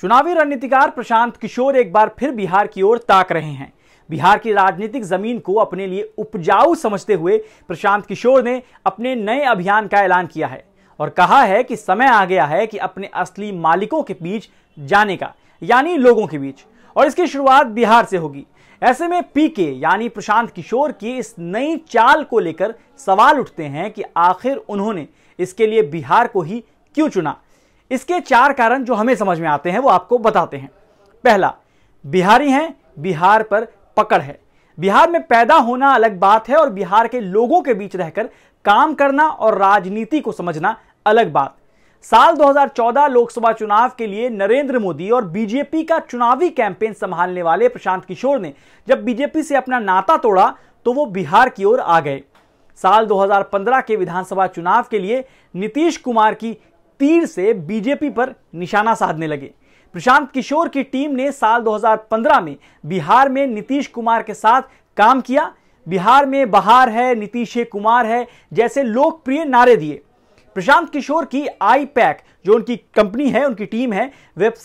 चुनावी रणनीतिकार प्रशांत किशोर एक बार फिर बिहार की ओर ताक रहे हैं। बिहार की राजनीतिक जमीन को अपने लिए उपजाऊ समझते हुए प्रशांत किशोर ने अपने नए अभियान का ऐलान किया है और कहा है कि समय आ गया है कि अपने असली मालिकों के बीच जाने का, यानी लोगों के बीच, और इसकी शुरुआत बिहार से होगी। ऐसे में पीके यानी प्रशांत किशोर की इस नई चाल को लेकर सवाल उठते हैं कि आखिर उन्होंने इसके लिए बिहार को ही क्यों चुना। इसके 4 कारण जो हमें समझ में आते हैं वो आपको बताते हैं। पहला, बिहारी हैं, बिहार पर पकड़ है। बिहार में पैदा होना अलग बात है और बिहार के लोगों के बीच रहकर काम करना और राजनीति को समझना अलग बात। साल 2014 लोकसभा चुनाव के लिए नरेंद्र मोदी और बीजेपी का चुनावी कैंपेन संभालने वाले प्रशांत किशोर ने जब बीजेपी से अपना नाता तोड़ा तो वो बिहार की ओर आ गए। साल 2015 के विधानसभा चुनाव के लिए नीतीश कुमार की तीर से बीजेपी पर निशाना साधने लगे। प्रशांत किशोर की टीम ने साल 2015 में बिहार में नीतीश कुमार के साथ काम किया। बिहार में बहार है, नीतीश कुमार है जैसे लोकप्रिय नारे दिए। प्रशांत किशोर की आईपैक जो उनकी कंपनी है, उनकी टीम है,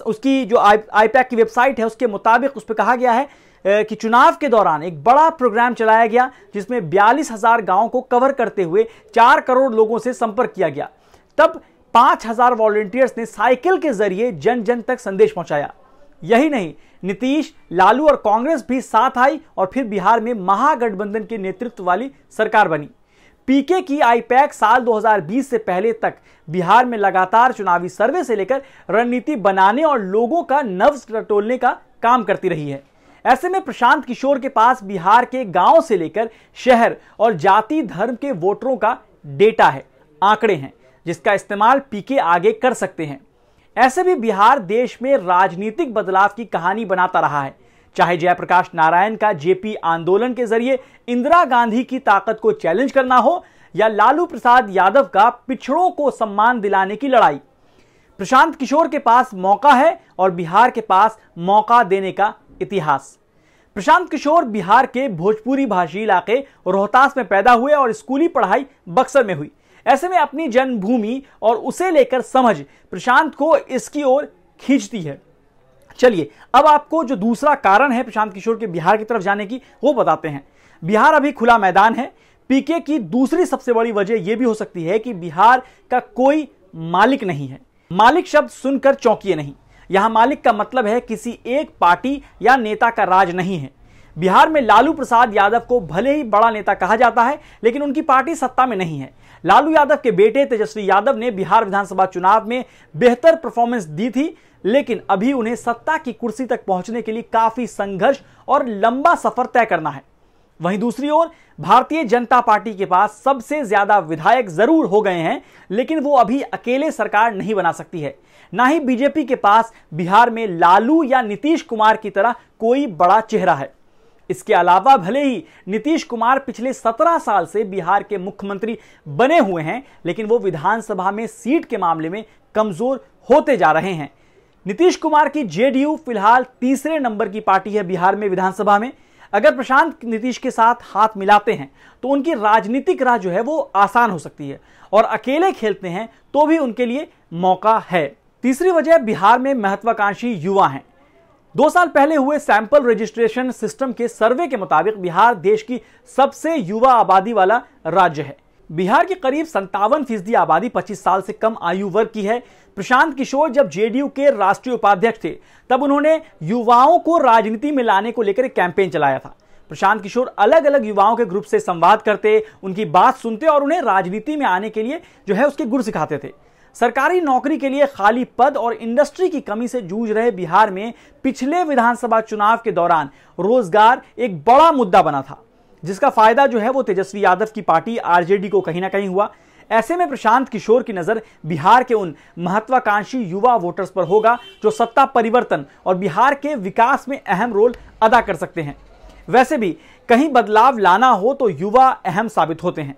उसकी जो आईपैक की वेबसाइट है उसके मुताबिक उस पर कहा गया है कि चुनाव के दौरान एक बड़ा प्रोग्राम चलाया गया जिसमें 42,000 गांवों को कवर करते हुए 4 करोड़ लोगों से संपर्क किया गया। तब 5,000 वॉलंटियर्स ने साइकिल के जरिए जन जन तक संदेश पहुंचाया। यही नहीं, नीतीश, लालू और कांग्रेस भी साथ आई और फिर बिहार में महागठबंधन के नेतृत्व वाली सरकार बनी। पीके की आईपैक साल 2020 से पहले तक बिहार में लगातार चुनावी सर्वे से लेकर रणनीति बनाने और लोगों का नब्ज टटोलने का काम करती रही है। ऐसे में प्रशांत किशोर के पास बिहार के गांव से लेकर शहर और जाति धर्म के वोटरों का डेटा है, आंकड़े हैं, जिसका इस्तेमाल पीके आगे कर सकते हैं। ऐसे भी बिहार देश में राजनीतिक बदलाव की कहानी बनाता रहा है, चाहे जयप्रकाश नारायण का जेपी आंदोलन के जरिए इंदिरा गांधी की ताकत को चैलेंज करना हो या लालू प्रसाद यादव का पिछड़ों को सम्मान दिलाने की लड़ाई। प्रशांत किशोर के पास मौका है और बिहार के पास मौका देने का इतिहास। प्रशांत किशोर बिहार के भोजपुरी भाषी इलाके रोहतास में पैदा हुए और स्कूली पढ़ाई बक्सर में हुई। ऐसे में अपनी जन्मभूमि और उसे लेकर समझ प्रशांत को इसकी ओर खींचती है। चलिए अब आपको जो दूसरा कारण है प्रशांत किशोर के बिहार की तरफ जाने की वो बताते हैं। बिहार अभी खुला मैदान है। पीके की दूसरी सबसे बड़ी वजह यह भी हो सकती है कि बिहार का कोई मालिक नहीं है। मालिक शब्द सुनकर चौंकिए नहीं, यहां मालिक का मतलब है किसी एक पार्टी या नेता का राज नहीं है। बिहार में लालू प्रसाद यादव को भले ही बड़ा नेता कहा जाता है लेकिन उनकी पार्टी सत्ता में नहीं है। लालू यादव के बेटे तेजस्वी यादव ने बिहार विधानसभा चुनाव में बेहतर परफॉर्मेंस दी थी, लेकिन अभी उन्हें सत्ता की कुर्सी तक पहुंचने के लिए काफी संघर्ष और लंबा सफर तय करना है। वहीं दूसरी ओर भारतीय जनता पार्टी के पास सबसे ज्यादा विधायक जरूर हो गए हैं, लेकिन वो अभी अकेले सरकार नहीं बना सकती है। ना ही बीजेपी के पास बिहार में लालू या नीतीश कुमार की तरह कोई बड़ा चेहरा है। इसके अलावा भले ही नीतीश कुमार पिछले 17 साल से बिहार के मुख्यमंत्री बने हुए हैं, लेकिन वो विधानसभा में सीट के मामले में कमजोर होते जा रहे हैं। नीतीश कुमार की जेडीयू फिलहाल तीसरे नंबर की पार्टी है बिहार में विधानसभा में। अगर प्रशांत नीतीश के साथ हाथ मिलाते हैं तो उनकी राजनीतिक राह जो है वो आसान हो सकती है, और अकेले खेलते हैं तो भी उनके लिए मौका है। तीसरी वजह बिहार में महत्वाकांक्षी युवा हैं। 2 साल पहले हुए सैंपल रजिस्ट्रेशन सिस्टम के सर्वे के मुताबिक बिहार देश की सबसे युवा आबादी वाला राज्य है। बिहार की करीब 57% आबादी 25 साल से कम आयु वर्ग की है। प्रशांत किशोर जब जेडीयू के राष्ट्रीय उपाध्यक्ष थे तब उन्होंने युवाओं को राजनीति में लाने को लेकर एक कैंपेन चलाया था। प्रशांत किशोर अलग अलग युवाओं के ग्रुप से संवाद करते, उनकी बात सुनते और उन्हें राजनीति में आने के लिए जो है उसके गुर सिखाते थे। सरकारी नौकरी के लिए खाली पद और इंडस्ट्री की कमी से जूझ रहे बिहार में पिछले विधानसभा चुनाव के दौरान रोजगार एक बड़ा मुद्दा बना था, जिसका फायदा जो है वो तेजस्वी यादव की पार्टी आरजेडी को कहीं ना कहीं हुआ। ऐसे में प्रशांत किशोर की नजर बिहार के उन महत्वाकांक्षी युवा वोटर्स पर होगा जो सत्ता परिवर्तन और बिहार के विकास में अहम रोल अदा कर सकते हैं। वैसे भी कहीं बदलाव लाना हो तो युवा अहम साबित होते हैं।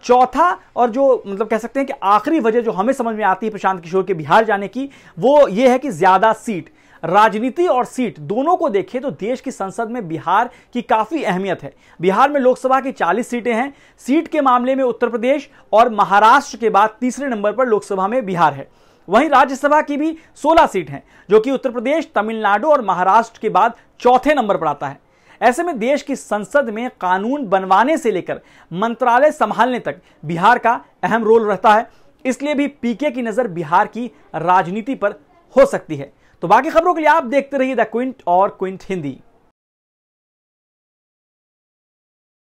चौथा और जो कह सकते हैं कि आखिरी वजह जो हमें समझ में आती है प्रशांत किशोर के बिहार जाने की, वो ये है कि ज्यादा सीट। राजनीति और सीट दोनों को देखें तो देश की संसद में बिहार की काफी अहमियत है। बिहार में लोकसभा की 40 सीटें हैं। सीट के मामले में उत्तर प्रदेश और महाराष्ट्र के बाद तीसरे नंबर पर लोकसभा में बिहार है। वहीं राज्यसभा की भी 16 सीट हैं, जो कि उत्तर प्रदेश, तमिलनाडु और महाराष्ट्र के बाद चौथे नंबर पर आता है। ऐसे में देश की संसद में कानून बनवाने से लेकर मंत्रालय संभालने तक बिहार का अहम रोल रहता है। इसलिए भी पीके की नजर बिहार की राजनीति पर हो सकती है। तो बाकी खबरों के लिए आप देखते रहिए द क्विंट और क्विंट हिंदी।